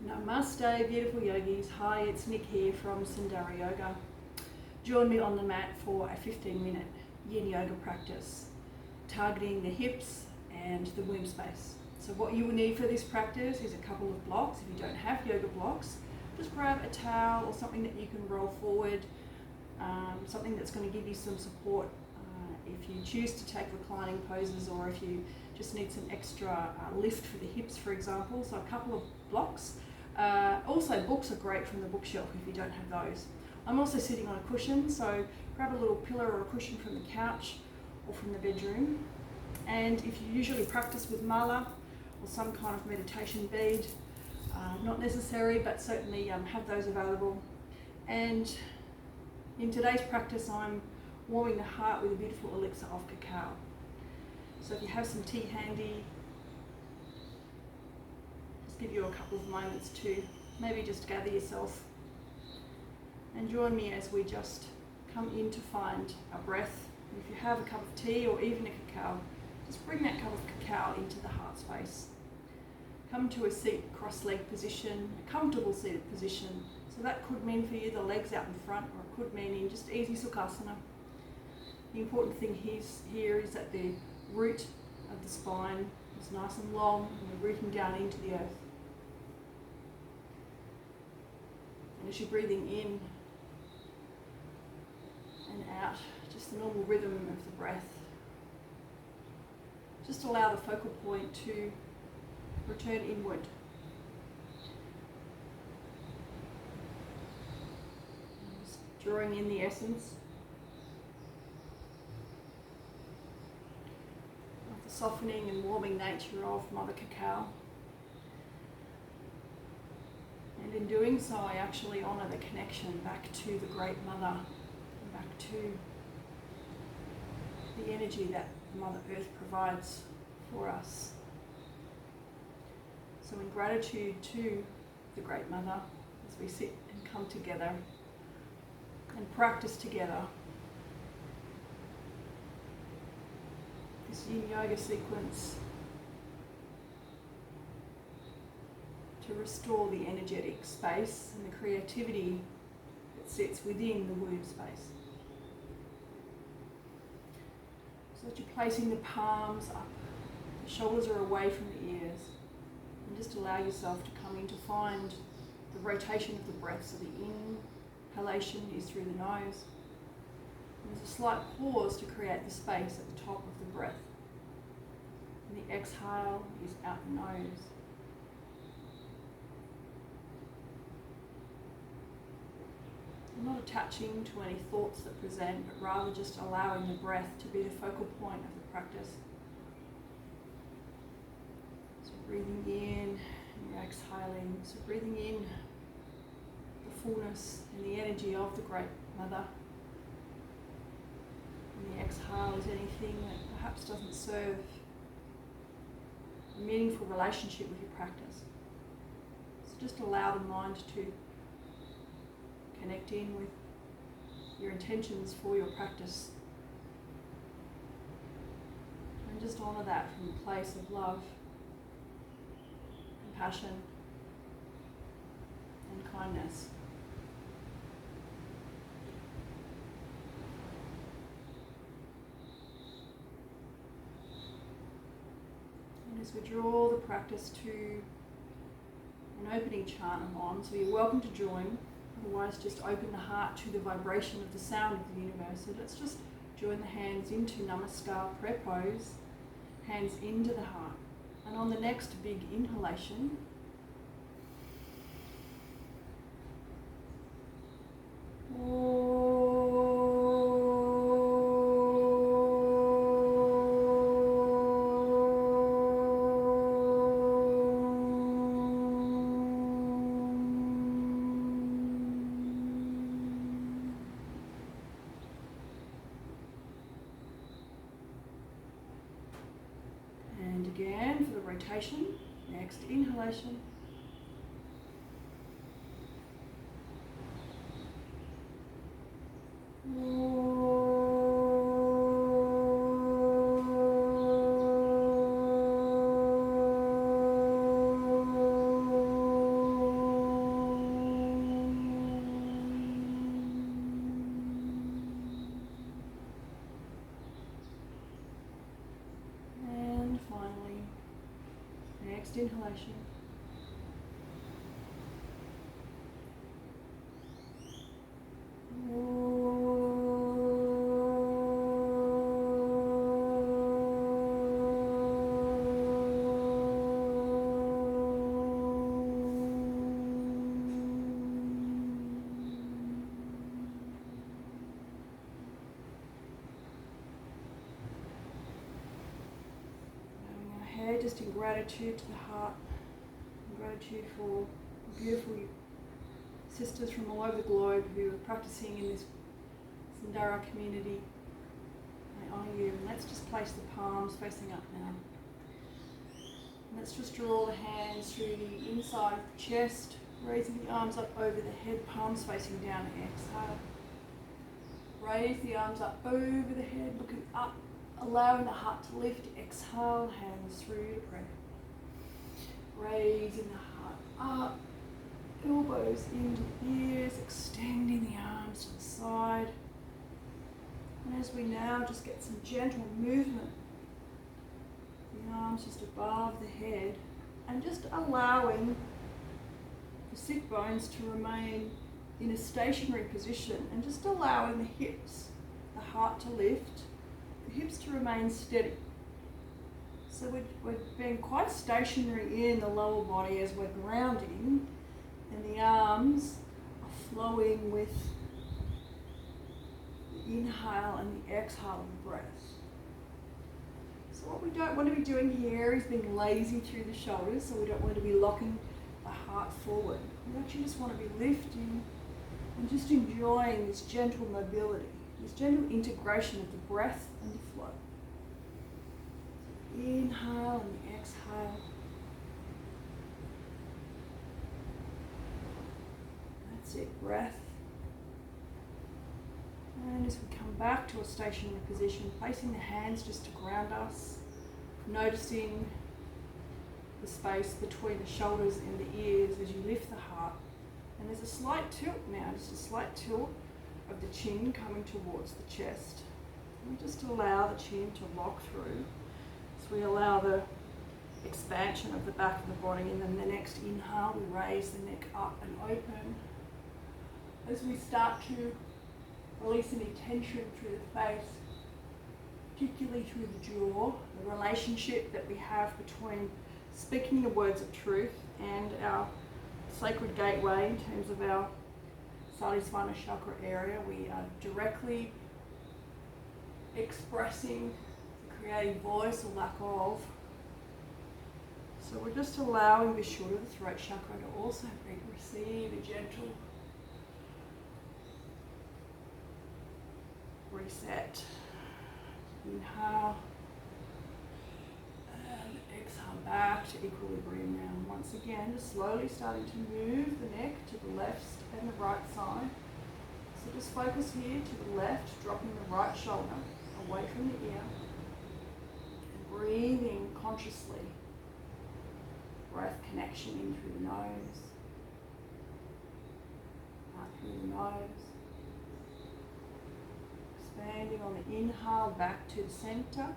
Namaste, beautiful yogis. Hi, it's Nick here from Sundara Yoga. Join me on the mat for a 15-minute yin yoga practice, targeting the hips and the womb space. So what you will need for this practice is a couple of blocks. If you don't have yoga blocks, just grab a towel or something that you can roll forward, something that's going to give you some support if you choose to take reclining poses, or if you just need some extra lift for the hips, for example. So a couple of blocks. Also, books are great from the bookshelf if you don't have those. I'm also sitting on a cushion, so grab a little pillow or a cushion from the couch or from the bedroom. And if you usually practice with mala or some kind of meditation bead, not necessary, but certainly have those available. And in today's practice, I'm warming the heart with a beautiful elixir of cacao. So if you have some tea handy, just give you a couple of moments to maybe just gather yourself and join me as we just come in to find our breath. And if you have a cup of tea or even a cacao, just bring that cup of cacao into the heart space. Come to a seat, cross-leg position, a comfortable seated position. So that could mean for you the legs out in front, or it could mean in just easy sukhasana. The important thing here is that the root of the spine is nice and long and we're rooting down into the earth. And as you're breathing in and out, just the normal rhythm of the breath, just allow the focal point to return inward. Just drawing in the essence of the softening and warming nature of Mother Cacao. And in doing so, I actually honour the connection back to the Great Mother, and back to the energy that Mother Earth provides for us. So in gratitude to the Great Mother, as we sit and come together and practice together this yin yoga sequence to restore the energetic space and the creativity that sits within the womb space. So that you're placing the palms up, the shoulders are away from the ears, and just allow yourself to come in to find the rotation of the breath. So the inhalation is through the nose. And there's a slight pause to create the space at the top of the breath. And the exhale is out the nose. Not attaching to any thoughts that present, but rather just allowing the breath to be the focal point of the practice. So breathing in and you're exhaling. So breathing in the fullness and the energy of the Great Mother. And the exhale is anything that perhaps doesn't serve a meaningful relationship with your practice. So just allow the mind to connect in with your intentions for your practice. And just honour that from a place of love, compassion, and kindness. And as we draw the practice to an opening chant on, so you're welcome to join. Otherwise, just open the heart to the vibration of the sound of the universe. So let's just join the hands into Namaskar prayer pose, hands into the heart. And on the next big inhalation, again for the rotation, next inhalation. next inhalation. Just in gratitude to the heart, in gratitude for beautiful sisters from all over the globe who are practicing in this Sundara community. I honour you. And let's just place the palms facing up now. Let's just draw the hands through the inside of the chest, raising the arms up over the head, palms facing down. Exhale. Raise the arms up over the head, looking up. Allowing the heart to lift, exhale, hands through to prayer. Raising the heart up, elbows into the ears, extending the arms to the side. And as we now just get some gentle movement, the arms just above the head, and just allowing the sit bones to remain in a stationary position, and just allowing the hips, the heart to lift, the hips to remain steady. So we're being quite stationary in the lower body as we're grounding, and the arms are flowing with the inhale and the exhale of the breath. So what we don't want to be doing here is being lazy through the shoulders, so we don't want to be locking the heart forward. We actually just want to be lifting and just enjoying this gentle mobility, this gentle integration of the breath and the flow. Inhale and exhale. That's it, breath. And as we come back to a stationary position, placing the hands just to ground us, noticing the space between the shoulders and the ears as you lift the heart. And there's a slight tilt now, just a slight tilt of the chin coming towards the chest. And we just allow the chin to lock through. So we allow the expansion of the back of the body, and then the next inhale we raise the neck up and open. As we start to release any tension through the face, particularly through the jaw, the relationship that we have between speaking the words of truth and our sacred gateway in terms of our Salisvana chakra area. We are directly expressing the creative voice or lack of. So we're just allowing the shoulder, the throat chakra, to also receive a gentle reset. Inhale and exhale back to equilibrium now. And once again, just slowly starting to move the neck to the left and the right side. So just focus here to the left, dropping the right shoulder away from the ear. And breathing consciously. Breath connection in through the nose. Out through the nose. Expanding on the inhale back to the center,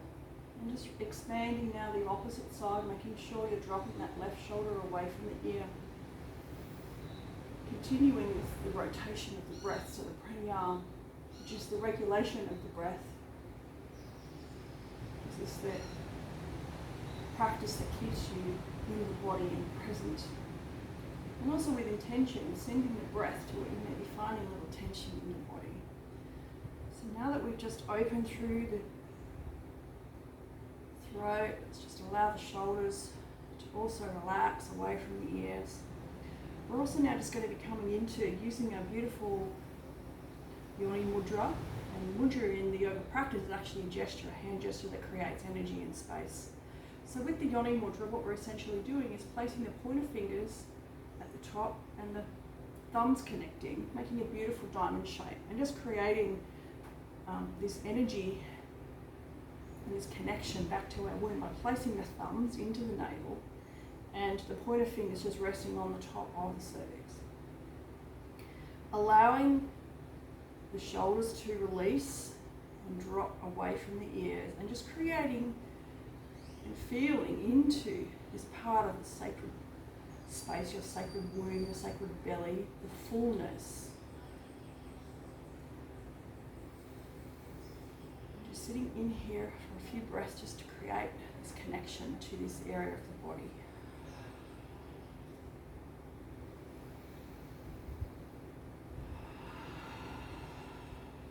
and just expanding now the opposite side, making sure you're dropping that left shoulder away from the ear. Continuing with the rotation of the breath, so the pranayama, which is the regulation of the breath. This is the practice that keeps you in the body and present. And also with intention, sending the breath to it, you may be finding a little tension in the body. So now that we've just opened through the throat, let's just allow the shoulders to also relax away from the ears. We're also now just going to be coming into using our beautiful Yawning Mudra. And mudra in the yoga practice is actually a gesture, a hand gesture that creates energy in space. So with the Yawning Mudra, what we're essentially doing is placing the pointer fingers at the top and the thumbs connecting, making a beautiful diamond shape, and just creating this energy and this connection back to our womb by placing the thumbs into the navel and the pointer fingers just resting on the top of the cervix. Allowing the shoulders to release and drop away from the ears, and just creating and feeling into this part of the sacred space, your sacred womb, your sacred belly, the fullness. Just sitting in here for a few breaths just to create this connection to this area of the body.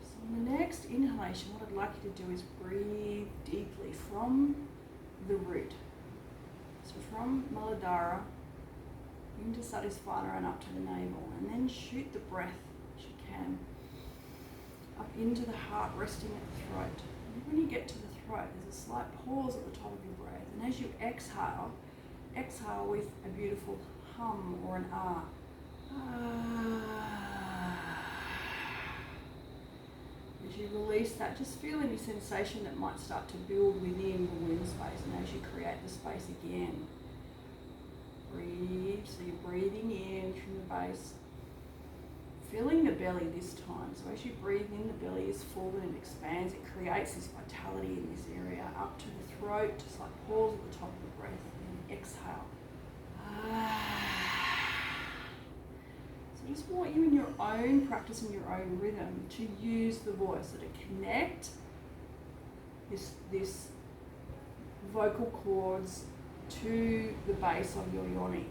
So on the next inhalation, what I'd like you to do is breathe deeply from the root. So from Muladhara into Satisvana and up to the navel, and then shoot the breath as you can up into the heart, resting at the throat. And when you get to the throat, there's a slight pause at the top of your breath, and as you exhale, exhale with a beautiful hum or an ah. As you release that, just feel any sensation that might start to build within the womb space, and as you create the space again, breathe. So you're breathing in from the base, filling the belly this time. So as you breathe in, the belly is full and it expands. It creates this vitality in this area. Up to the throat, just like pause at the top of the breath, and exhale. So I just want you in your own practice and your own rhythm to use the voice, so to connect this vocal cords to the base of your yoni.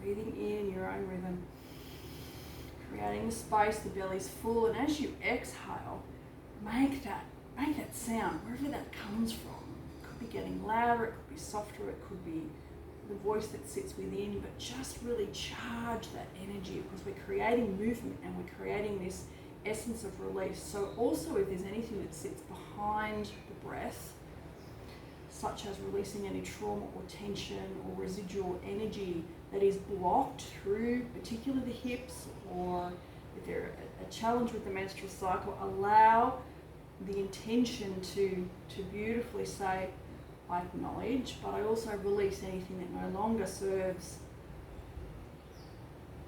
Breathing in your own rhythm, creating the space, the belly's full, and as you exhale, make that sound wherever that comes from. It could be getting louder, it could be softer, it could be the voice that sits within, but just really charge that energy, because we're creating movement and we're creating this essence of release. So also, if there's anything that sits behind the breath, such as releasing any trauma or tension or residual energy that is blocked through particularly the hips, or if there's a challenge with the menstrual cycle, allow the intention to beautifully say, I acknowledge, but I also release anything that no longer serves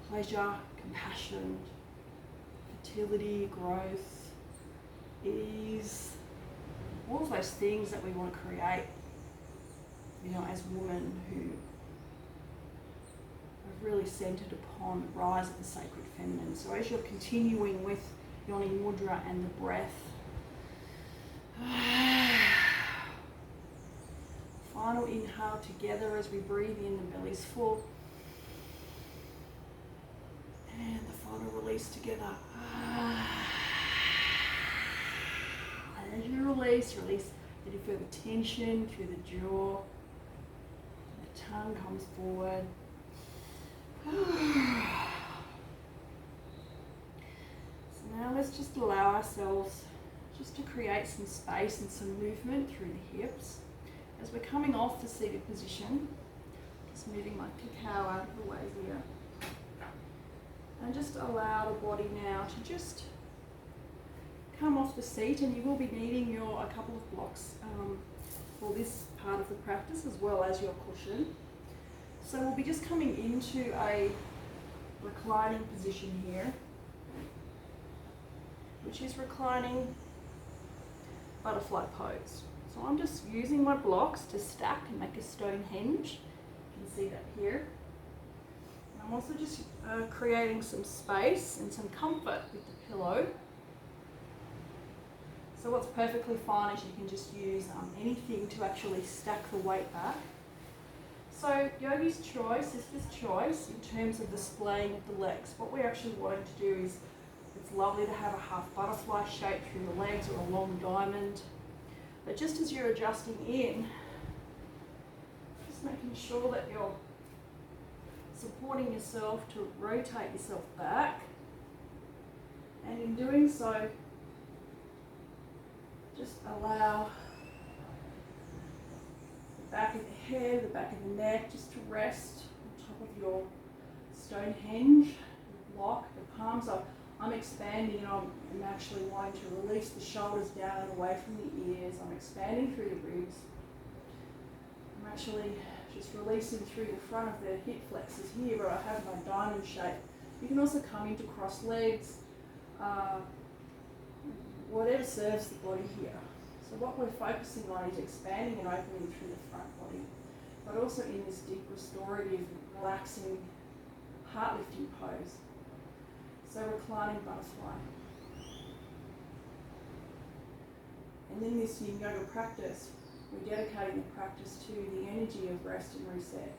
pleasure, compassion, fertility, growth, ease, all of those things that we want to create, as women who are really centered upon the rise of the sacred feminine. So as you're continuing with Yawning Mudra and the breath, final inhale together as we breathe in, the belly's full. And the final release together. And as you release any further tension through the jaw. The tongue comes forward. So now let's just allow ourselves just to create some space and some movement through the hips. As we're coming off the seated position, just moving my cacao out of the way here. And just allow the body now to just come off the seat, and you will be needing a couple of blocks for this part of the practice, as well as your cushion. So we'll be just coming into a reclining position here, which is reclining butterfly pose. So I'm just using my blocks to stack and make a stone henge. You can see that here. And I'm also just creating some space and some comfort with the pillow. So what's perfectly fine is you can just use anything to actually stack the weight back. So yogi's choice, sister's choice, in terms of displaying of the legs. What we're actually wanting to do is, it's lovely to have a half butterfly shape through the legs, or a long diamond. But just as you're adjusting in, just making sure that you're supporting yourself to rotate yourself back. And in doing so, just allow the back of the head, the back of the neck, just to rest on top of your stone henge, the block, the palms up. I'm expanding, and I'm actually wanting to release the shoulders down and away from the ears. I'm expanding through the ribs. I'm actually just releasing through the front of the hip flexors here, where I have my diamond shape. You can also come into cross legs, whatever serves the body here. So what we're focusing on is expanding and opening through the front body, but also in this deep restorative, relaxing, heart-lifting pose. So reclining butterfly. And in this yin yoga practice, we're dedicating the practice to the energy of rest and reset.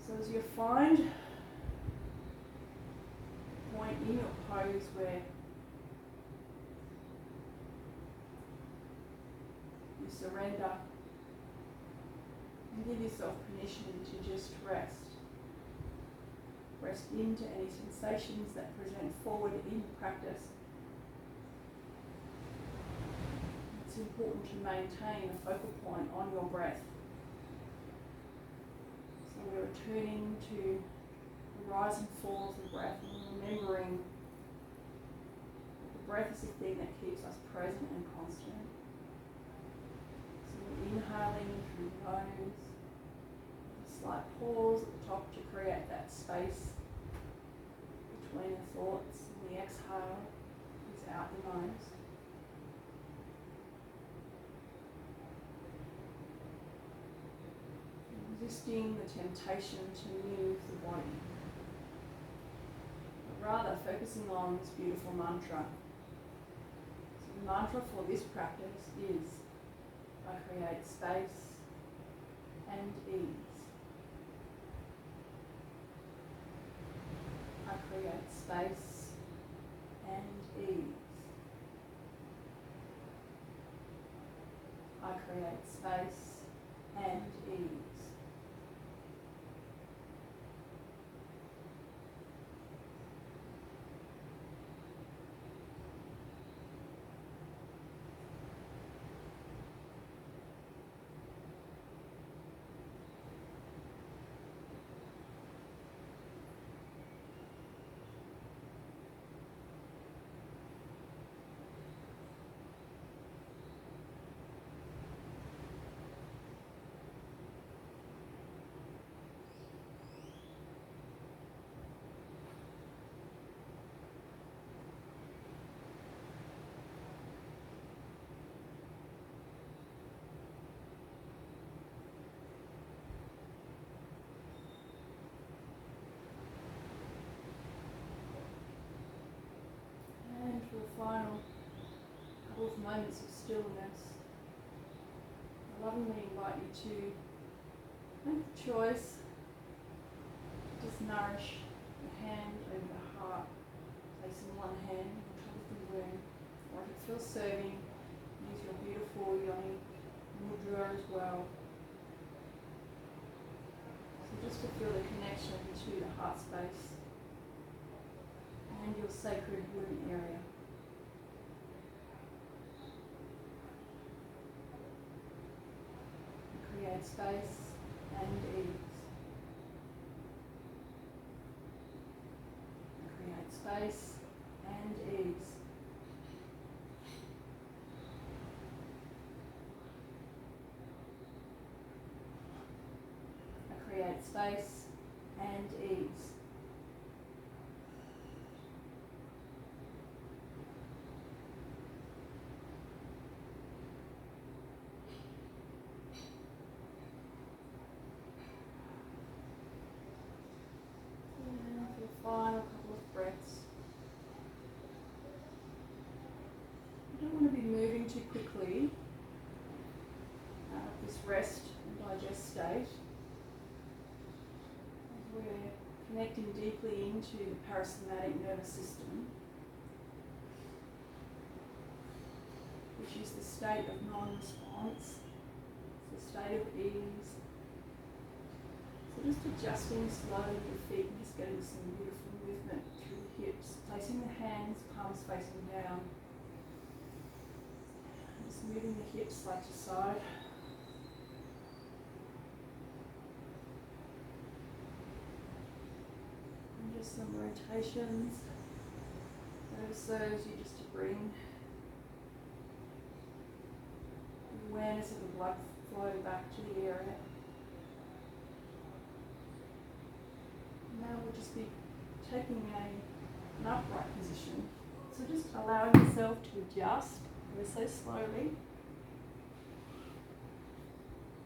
So as you find a point in your pose where you surrender and give yourself permission to just rest. Rest into any sensations that present forward in practice. It's important to maintain a focal point on your breath. So we're returning to the rise and fall of the breath and remembering that the breath is the thing that keeps us present and constant. So we're inhaling through the nose, a slight pause at the top to create that space between the thoughts, and the exhale is out the nose. Resisting the temptation to move the body, but rather focusing on this beautiful mantra. So the mantra for this practice is, I create space and ease. I create space and ease. I create space and ease. For the final couple of moments of stillness, I lovingly invite you to make the choice to just nourish the hand over the heart, placing one hand on top of the wound, or if it feels serving, use your beautiful Yawning Mudra as well. So just to feel the connection to the heart space and your sacred wound area. Create space and ease. Create space and ease. Create space and ease. Final couple of breaths. You don't want to be moving too quickly out of this rest and digest state. As we're connecting deeply into the parasympathetic nervous system, which is the state of non-response, it's the state of ease. So just adjusting slowly the feet and just getting some beautiful movement through the hips, placing the hands, palms facing down. Just moving the hips side to side. And just some rotations. That serves you just to bring awareness of the blood flow back to the area. Now we'll just be taking an upright position. So just allowing yourself to adjust Ever so slowly.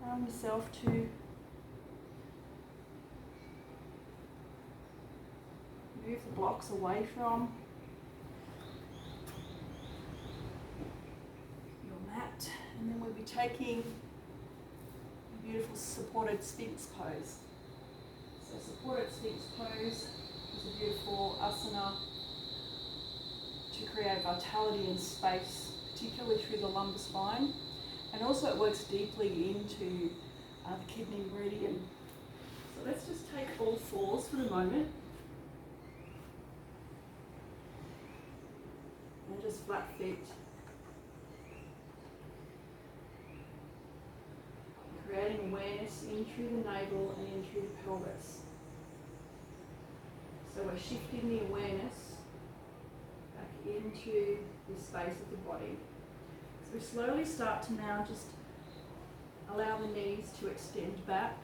Allow yourself to move the blocks away from your mat, and then we'll be taking a beautiful supported Sphinx pose. So supported Sphinx pose is a beautiful asana to create vitality and space, particularly through the lumbar spine, and also it works deeply into the kidney meridian. So let's just take all fours for the moment. And just flat feet. Creating awareness in through the navel and in through the pelvis. So we're shifting the awareness back into the space of the body. So we slowly start to now just allow the knees to extend back.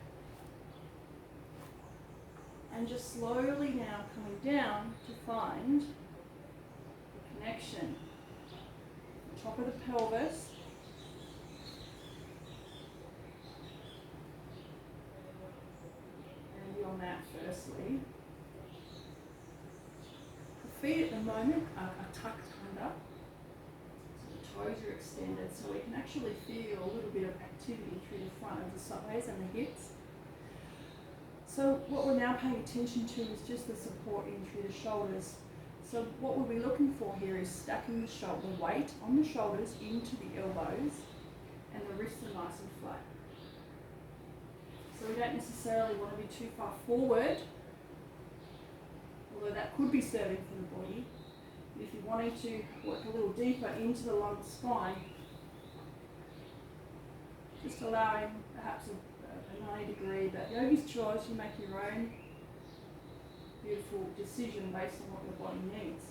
And just slowly now coming down to find the connection. The top of the pelvis. And your mat firstly. The feet at the moment are tucked under. Toes are extended, so we can actually feel a little bit of activity through the front of the thighs and the hips. So what we're now paying attention to is just the support in through the shoulders. So what we'll be looking for here is stacking the shoulder weight on the shoulders into the elbows, and the wrists are nice and flat. So we don't necessarily want to be too far forward, although that could be serving for the body. If you wanted to work a little deeper into the lumbar spine, just allowing perhaps a 90 degree, but yogi's choice, you make your own beautiful decision based on what your body needs.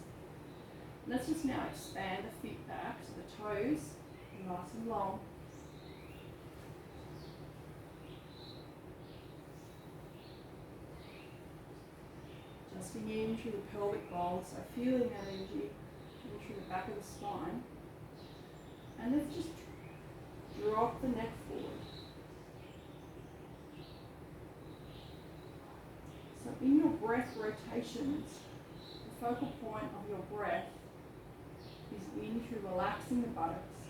Let's just now expand the feet back so the toes are nice and long. Adjusting in through the pelvic bowl, so feeling that energy in through the back of the spine. And let's just drop the neck forward. So in your breath rotations, the focal point of your breath is in through relaxing the buttocks,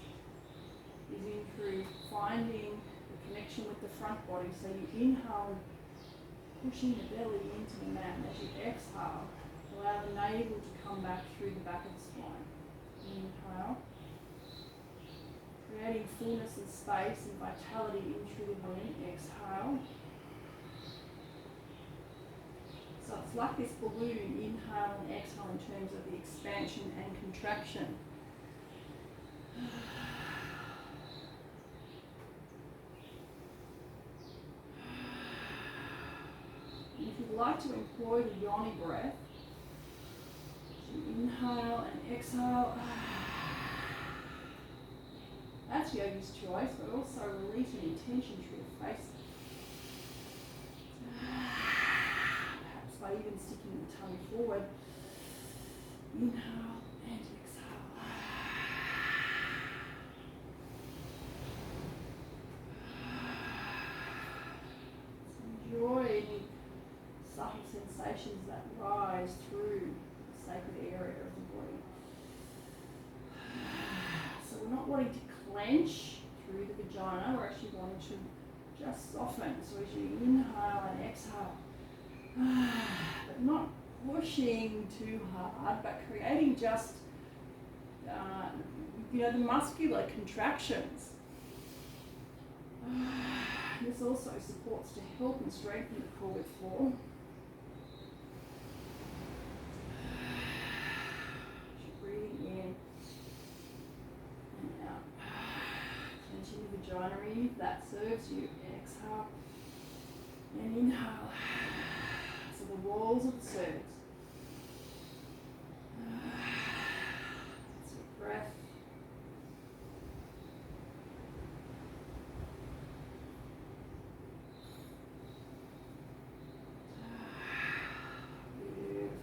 is in through finding the connection with the front body. So you inhale, pushing the belly into the mat. As you exhale, allow the navel to come back through the back of the spine. Inhale, creating fullness and space and vitality in through the womb. Exhale. So it's like this balloon, inhale and exhale in terms of the expansion and contraction. And if you'd like to employ the yawning breath, you inhale and exhale. That's yogi's choice, but also releasing intention through the face. Perhaps by even sticking the tongue forward. Inhale and exhale. So enjoy any subtle sensations that rise through the sacred area of the body. So we're not wanting to clench through the vagina, we're actually wanting to just soften. So as you inhale and exhale, but not pushing too hard, but creating just the muscular contractions. This also supports to help and strengthen the pelvic floor. Breathing in and out. Clenching the vagina in if that serves you. Exhale and inhale. So the walls of the cervix. So breath. Beautiful.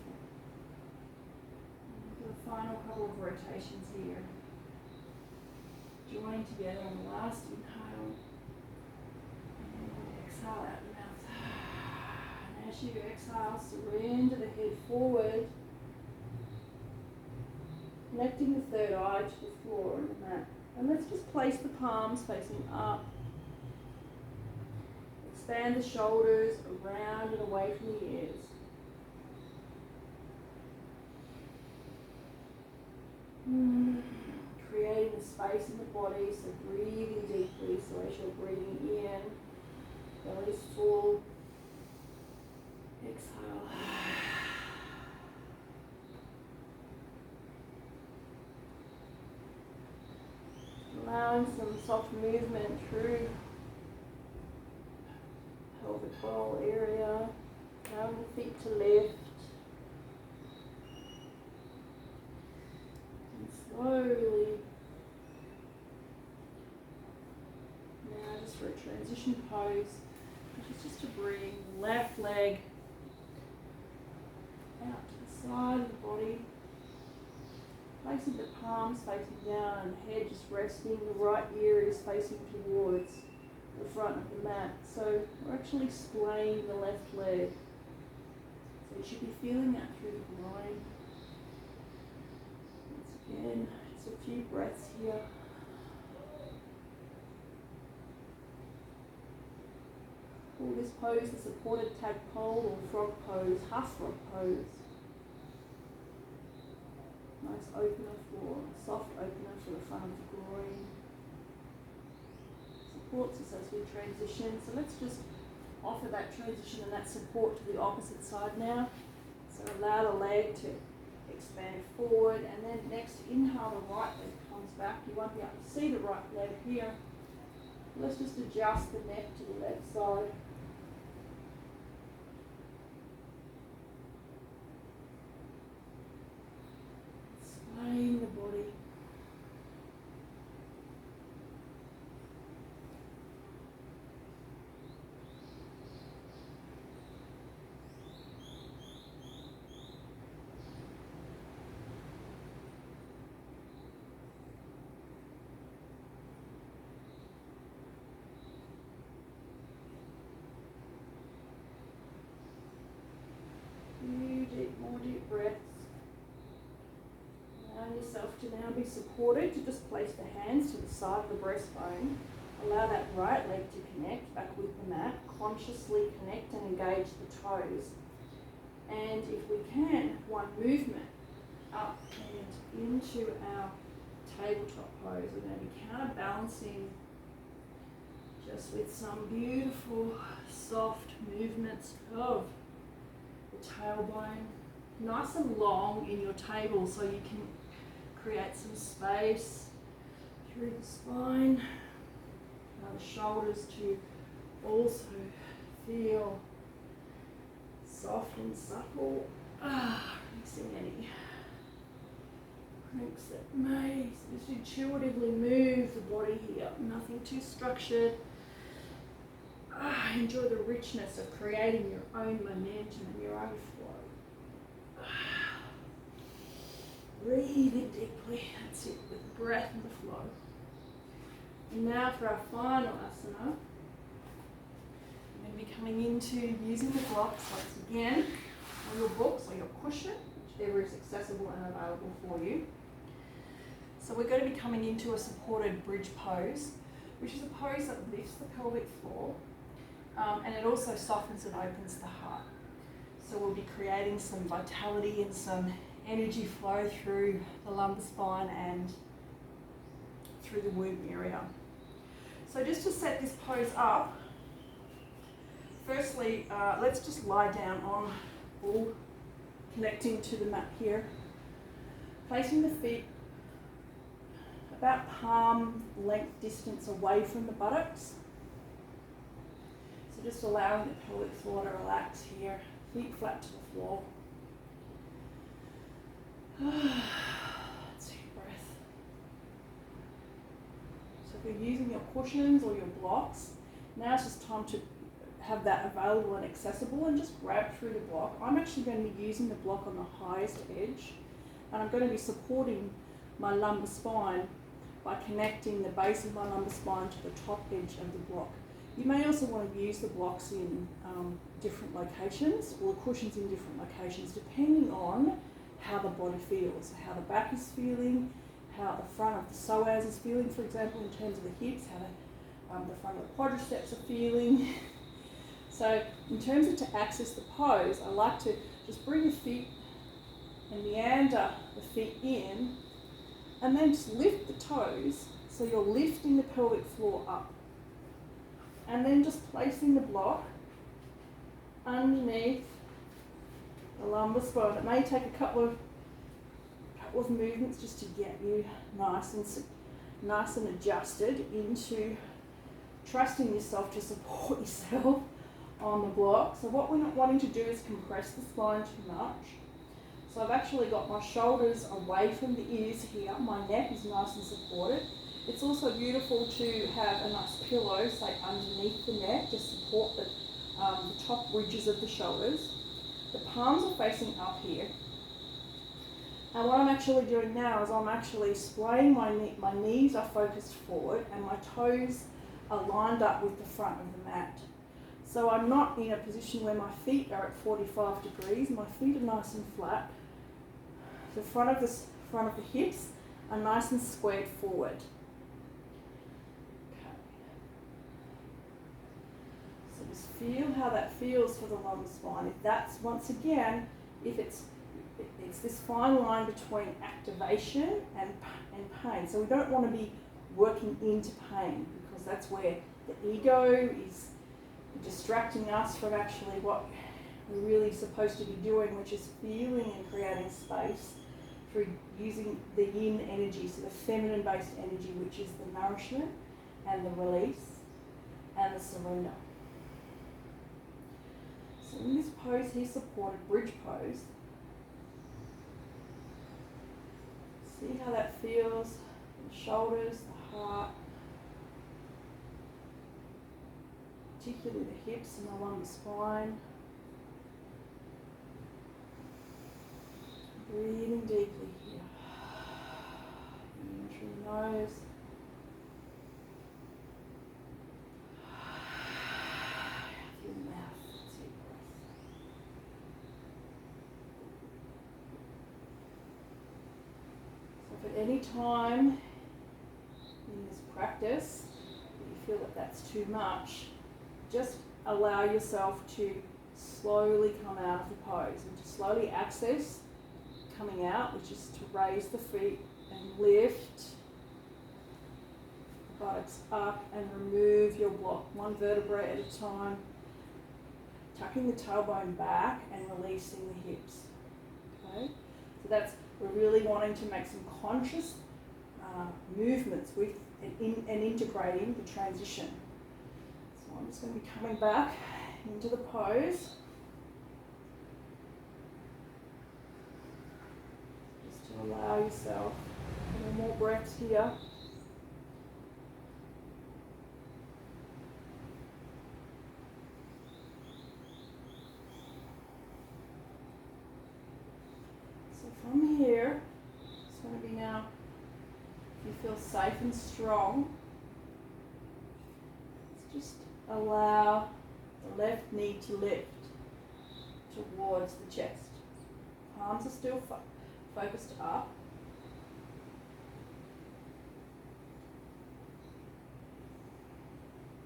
The final couple of rotations here. coming together on the last inhale. And exhale out the mouth. And as you exhale, surrender the head forward. Connecting the third eye to the floor on the mat. And let's just place the palms facing up. Expand the shoulders around and away from the ears. Creating a space in the body, so breathing deeply. So as you're breathing in, belly's full. Exhale. Allowing some soft movement through pelvic bowl area. Allowing the feet to lift. And slowly. Now just for a transition pose, which is just to bring the left leg out to the side of the body. Placing the palms facing down and the head just resting, the right ear is facing towards the front of the mat. So we're actually splaying the left leg. So you should be feeling that through the groin. Once again, just a few breaths here. Call this pose the supported tadpole or frog pose, half frog pose. Nice opener floor, soft opener for the front of the groin. Supports us as we transition. So let's just offer that transition and that support to the opposite side now. So allow the leg to expand forward, and then next inhale, the right leg comes back. You won't be able to see the right leg here. Let's just adjust the neck to the left side. Swaying the body. More deep breaths. Allow yourself to now be supported, to just place the hands to the side of the breastbone. Allow that right leg to connect back with the mat. Consciously connect and engage the toes. And if we can, one movement up and into our tabletop pose. We're going to be counterbalancing just with some beautiful soft movements of the tailbone. Nice and long in your table so you can create some space through the spine. Allow the shoulders to also feel soft and supple. Releasing any cranks that may just intuitively move the body here. Nothing too structured. Enjoy the richness of creating your own momentum and your own flow. Breathing deeply, that's it, with the breath and the flow. And now for our final asana, we're going to be coming into using the blocks once again, or your books or your cushion, whichever is accessible and available for you. So we're going to be coming into a supported bridge pose, which is a pose that lifts the pelvic floor, and it also softens and opens the heart. So we'll be creating some vitality and some energy flow through the lumbar spine and through the womb area. So just to set this pose up, firstly, let's just lie down on all connecting to the mat here. Placing the feet about palm length distance away from the buttocks. So just allowing the pelvic floor to relax here, feet flat to the floor. Deep breath. So if you're using your cushions or your blocks, now it's just time to have that available and accessible and just grab through the block. I'm actually going to be using the block on the highest edge, and I'm going to be supporting my lumbar spine by connecting the base of my lumbar spine to the top edge of the block. You may also want to use the blocks in different locations, or the cushions in different locations, depending on how the body feels, how the back is feeling, how the front of the psoas is feeling, for example, in terms of the hips, how the front of the quadriceps are feeling. So in terms of to access the pose, I like to just bring the feet and meander the feet in, and then just lift the toes, so you're lifting the pelvic floor up. And then just placing the block underneath the lumbar spine. It may take a couple of movements just to get you nice and adjusted into trusting yourself to support yourself on the block. So what we're not wanting to do is compress the spine too much. So I've actually got my shoulders away from the ears here. My neck is nice and supported. It's also beautiful to have a nice pillow, say underneath the neck, to support the top ridges of the shoulders. The palms are facing up here. And what I'm actually doing now is I'm actually splaying my knees are focused forward and my toes are lined up with the front of the mat. So I'm not in a position where my feet are at 45 degrees. My feet are nice and flat. The front of the hips are nice and squared forward. Feel how that feels for the lumbar spine. If that's, once again, if it's this fine line between activation and pain. So we don't want to be working into pain, because that's where the ego is distracting us from actually what we're really supposed to be doing, which is feeling and creating space through using the yin energy, so the feminine-based energy, which is the nourishment and the release and the surrender. So in this pose here, supported bridge pose, see how that feels, the shoulders, the heart, particularly the hips and the lumbar spine. Breathing deeply here, in through the nose. Through the mouth. If at any time in this practice you feel that that's too much, just allow yourself to slowly come out of the pose and to slowly access coming out, which is to raise the feet and lift the buttocks up and remove your block one vertebrae at a time, tucking the tailbone back and releasing the hips. Okay, so that's, we're really wanting to make some conscious movements with and integrating the transition. So I'm just going to be coming back into the pose. Just to allow yourself a little more breaths here. From here, it's going to be now, if you feel safe and strong, let's just allow the left knee to lift towards the chest. Palms are still focused up.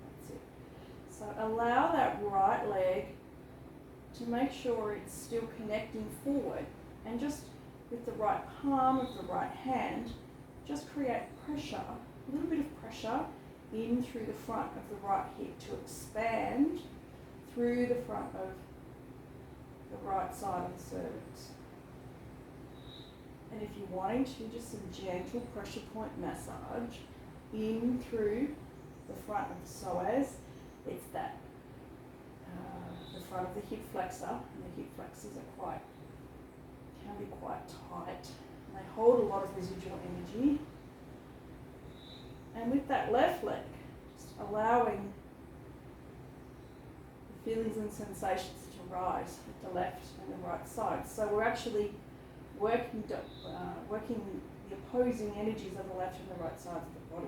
That's it. So allow that right leg to make sure it's still connecting forward, and just with the right palm of the right hand, just create pressure, a little bit of pressure in through the front of the right hip to expand through the front of the right side of the cervix. And if you're wanting to, just some gentle pressure point massage in through the front of the psoas. It's that, the front of the hip flexor, and the hip flexors are can be quite tight, and they hold a lot of residual energy. And with that left leg, just allowing the feelings and sensations to rise with the left and the right side. So we're actually working the the opposing energies of the left and the right sides of the body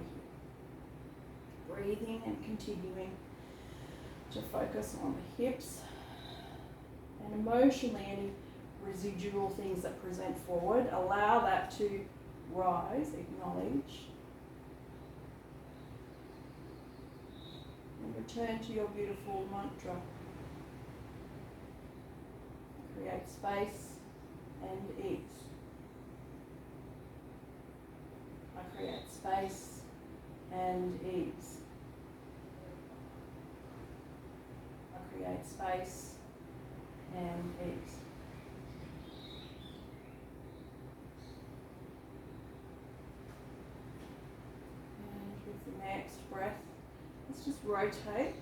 here. Breathing and continuing to focus on the hips and emotionally any residual things that present forward. Allow that to rise, acknowledge, and return to your beautiful mantra. Create space and ease. I create space and ease. I create space and ease. And with the next breath, let's just rotate.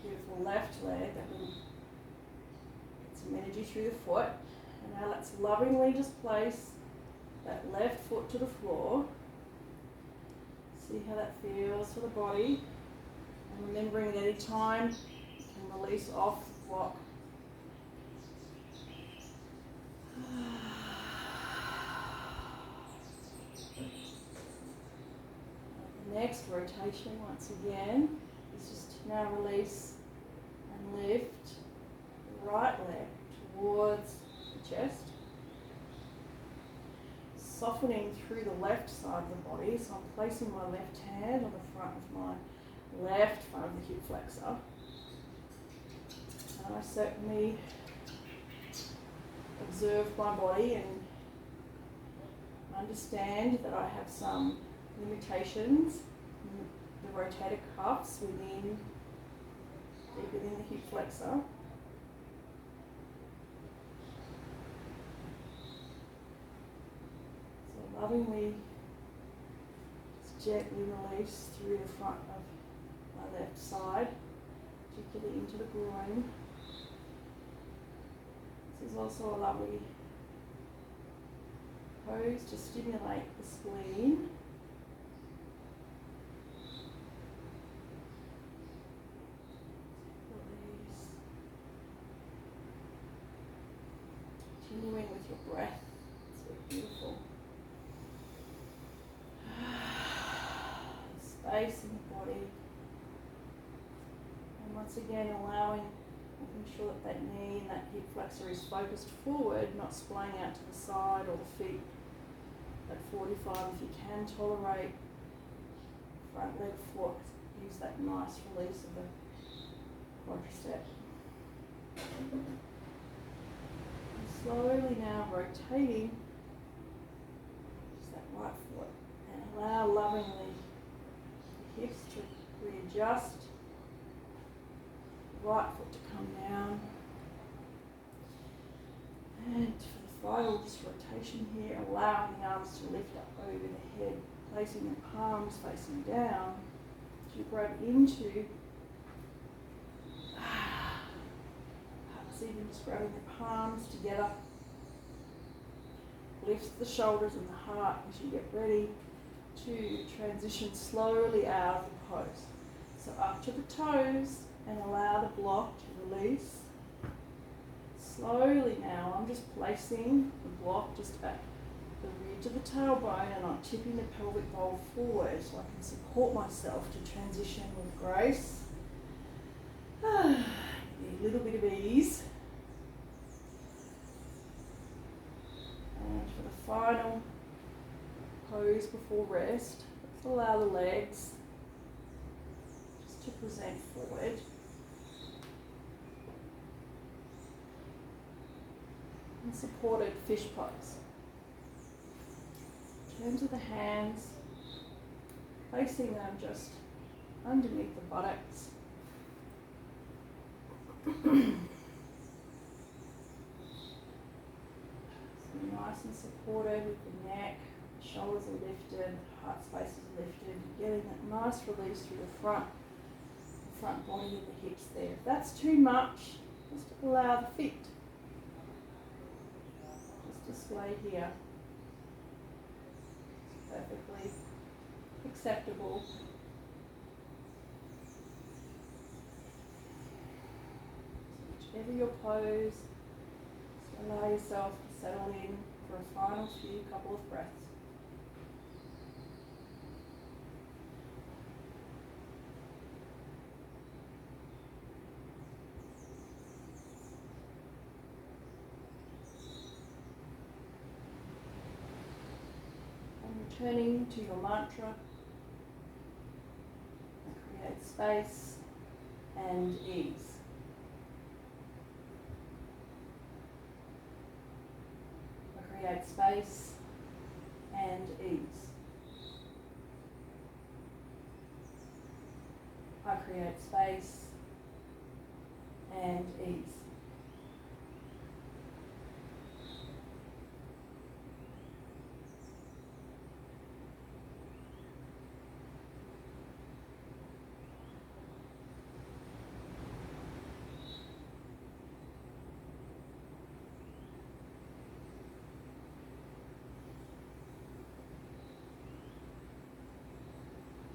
Beautiful left leg, that will get some energy through the foot. And now let's lovingly just place that left foot to the floor. See how that feels for the body. And remembering that any time you can release off the block. The next rotation, once again, is just now release and lift the right leg towards the chest. Softening through the left side of the body, so I'm placing my left hand on the front of my left front of the hip flexor. And I certainly observe my body and understand that I have some limitations in the rotator cuffs deep within the hip flexor. So lovingly, just gently release through the front of my left side, particularly into the groin. This is also a lovely pose to stimulate the spleen. Release. Continuing with your breath. It's so beautiful. Space in the body. And once again allowing, making sure that that knee and that hip flexor is focused forward, not splaying out to the side, or the feet at 45 if you can tolerate. Front leg foot, use that nice release of the quadricep. And slowly now rotating just that right foot, and allow lovingly the hips to readjust. Right foot to come down, and for the final just rotation here, allowing the arms to lift up over the head, placing the palms facing down as you grab into, perhaps even just grabbing the palms together, lift the shoulders and the heart as you get ready to transition slowly out of the pose. So up to the toes, and allow the block to release. Slowly now, I'm just placing the block just at the ridge of the tailbone, and I'm tipping the pelvic bowl forward so I can support myself to transition with grace. A little bit of ease. And for the final pose before rest, let's allow the legs just to present forward. And supported fish pose. In terms of the hands, placing them just underneath the buttocks. So nice and supported with the neck, the shoulders are lifted, the heart space is lifted, getting that nice release through the front body and the hips there. If that's too much, just allow the feet display here. It's perfectly acceptable. So whichever your pose, just allow yourself to settle in for a final couple of breaths. returning to your mantra. Create space and ease. Create space and ease. I create space and ease.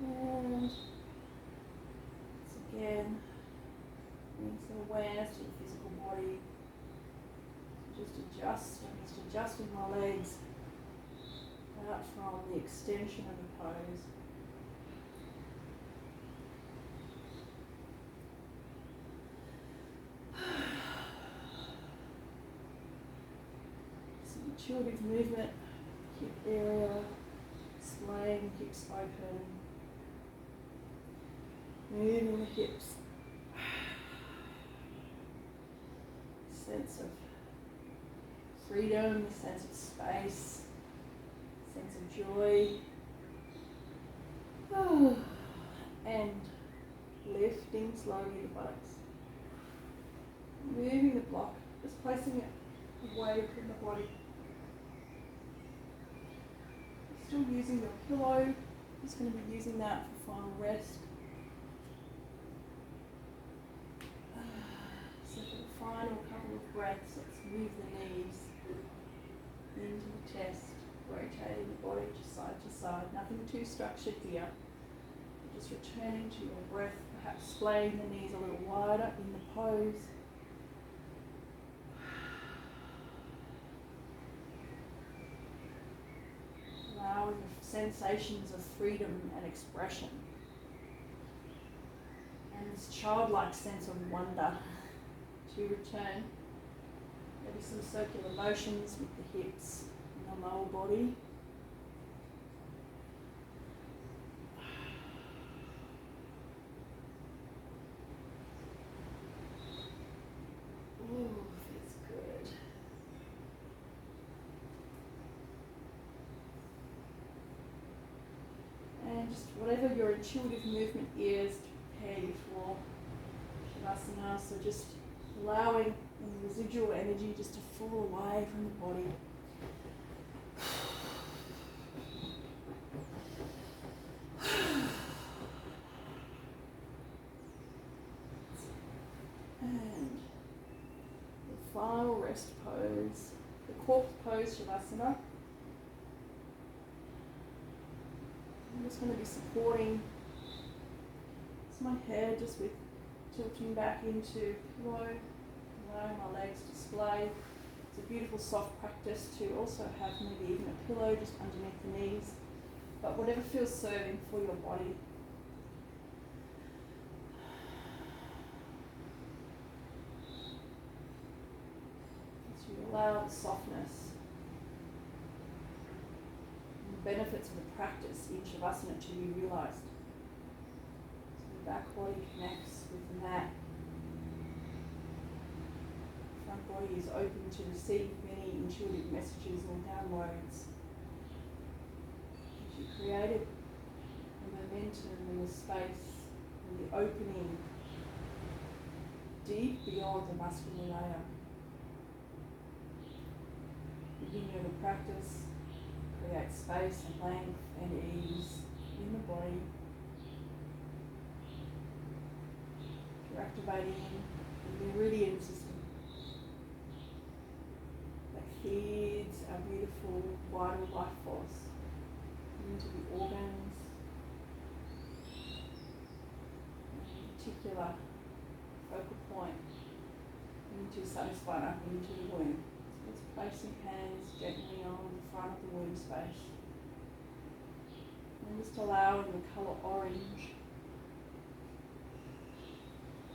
And once again, bring some awareness to the physical body. I'm just adjusting my legs out from the extension of the pose. Some intuitive movement, hip area, splaying, hips open. Moving the hips. Sense of freedom, sense of space, sense of joy. And lifting slowly the buttocks. Moving the block, just placing it away from the body. Still using your pillow, just going to be using that for final rest. So for the final couple of breaths, let's move the knees into the chest, rotating the body side to side. Nothing too structured here. Just returning to your breath, perhaps splaying the knees a little wider in the pose. Allowing the sensations of freedom and expression. And this childlike sense of wonder to return. Maybe some circular motions with the hips and the lower body. Ooh, feels good. And just whatever your intuitive movement is to prepare you for Shavasana. So just allowing the residual energy just to fall away from the body. And the final rest pose, the corpse pose, Shavasana. I'm just going to be supporting my head just with tilting back into pillow, allowing my legs to splay. It's a beautiful soft practice to also have maybe even a pillow just underneath the knees, but whatever feels serving for your body. As you allow the softness and the benefits of the practice in Shavasana to be realised. Back body connects with the mat. Front body is open to receive many intuitive messages or downloads. As you created the momentum and the space and the opening deep beyond the muscular layer. Begin your practice, create space and length and ease in the body. Activating the meridian system that feeds our beautiful vital life force into the organs, in particular focal point into Sadhisvana, into the womb. So it's placing hands gently on the front of the womb space and just allowing the colour orange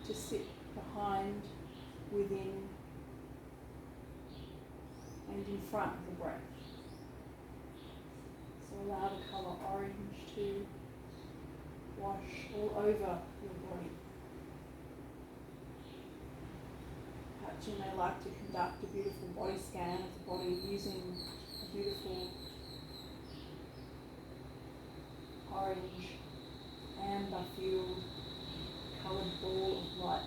to sit behind, within, and in front of the breath. So allow the colour orange to wash all over your body. Perhaps you may like to conduct a beautiful body scan of the body using a beautiful orange, amber filled, coloured ball of light.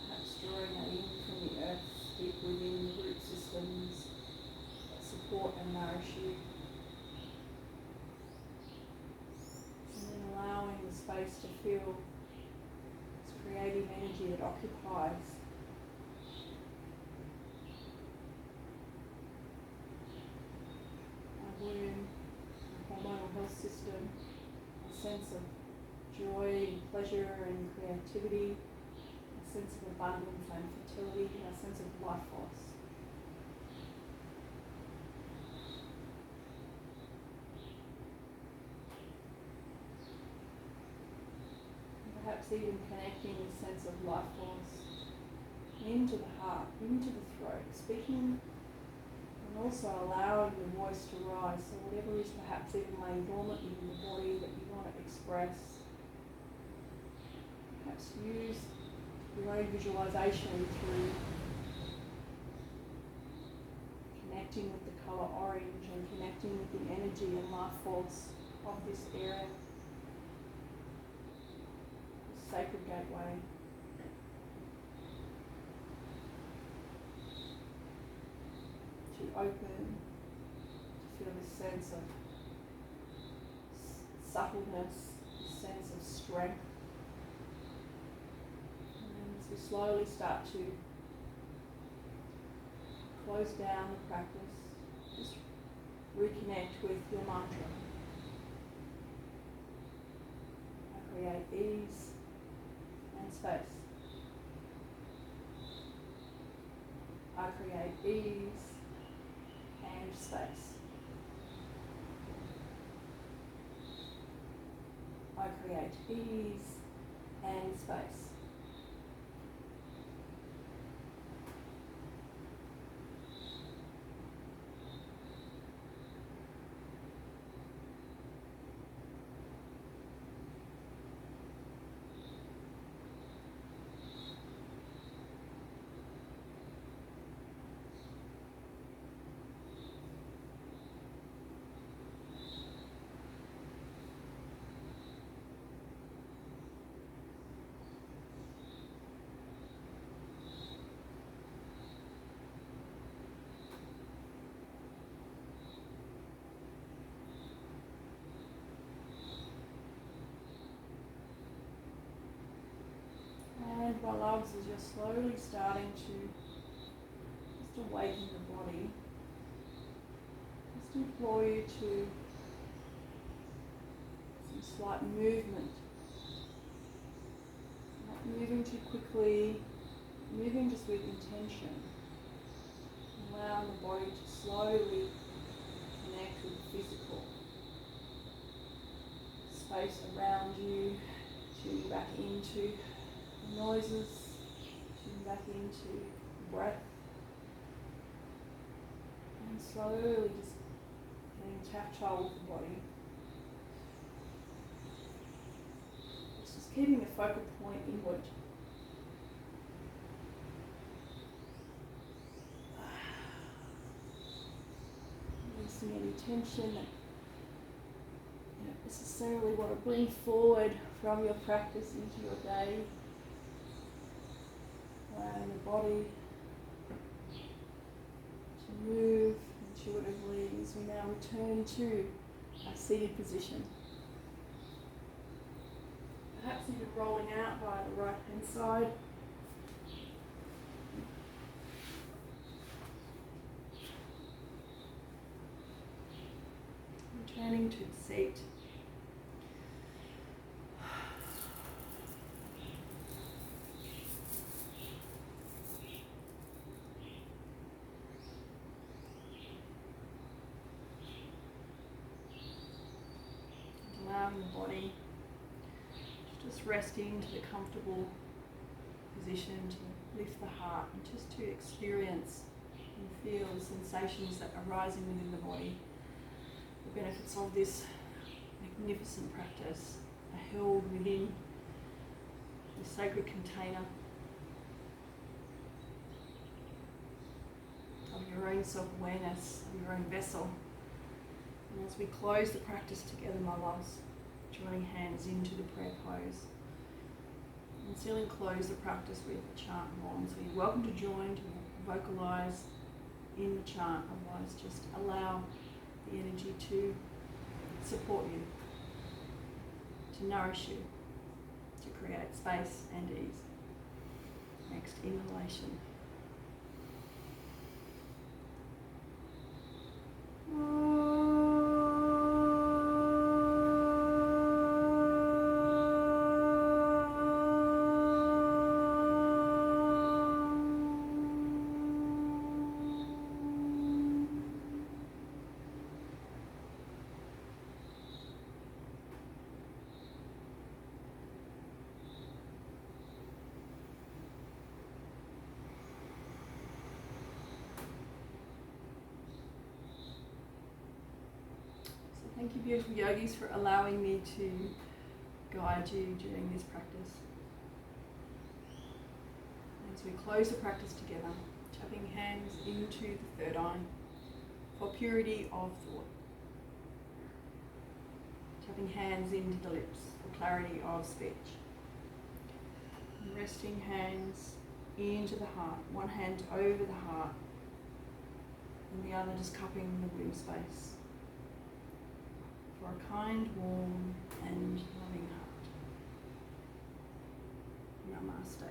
Perhaps drawing that in from the earth, deep within the root systems that support and nourish you. And then allowing the space to feel this creative energy that occupies our womb, our hormonal health system, a sense of joy and pleasure and creativity, a sense of abundance and fertility, a sense of life force. Perhaps even connecting this sense of life force into the heart, into the throat, speaking and also allowing your voice to rise. So whatever is perhaps even laying dormant in the body that you want to express, perhaps use your own visualization through connecting with the colour orange and connecting with the energy and life force of this area. Sacred gateway. To open, to feel this sense of suppleness, this sense of strength. And as we slowly start to close down the practice, just reconnect with your mantra. I create ease and space. I create ease and space. I create ease and space. And my loves, as you're slowly starting to just awaken the body, just implore you to some slight movement. Not moving too quickly, moving just with intention. Allowing the body to slowly connect with the physical space around you, tuning back into noises, tune back into breath, and slowly just getting tactile with the body. It's just keeping the focal point inward. Releasing any tension that you don't necessarily want to bring forward from your practice into your day. Allowing the body to move intuitively as we now return to our seated position. Perhaps even rolling out by the right hand side. Returning to the seat. Allowing the body to just rest into the comfortable position to lift the heart and just to experience and feel the sensations that are rising within the body. The benefits of this magnificent practice are held within the sacred container of your own self-awareness, of your own vessel. And as we close the practice together, my loves, drawing hands into the prayer pose, and sealing close the practice with the chant warm. So you're welcome to join, to vocalise in the chant, otherwise just allow the energy to support you, to nourish you, to create space and ease. Next inhalation. Thank you, beautiful yogis, for allowing me to guide you during this practice. As we close the practice together, tapping hands into the third eye for purity of thought. Tapping hands into the lips for clarity of speech. And resting hands into the heart, one hand over the heart and the other just cupping the womb space, for a kind, warm and loving heart. Namaste.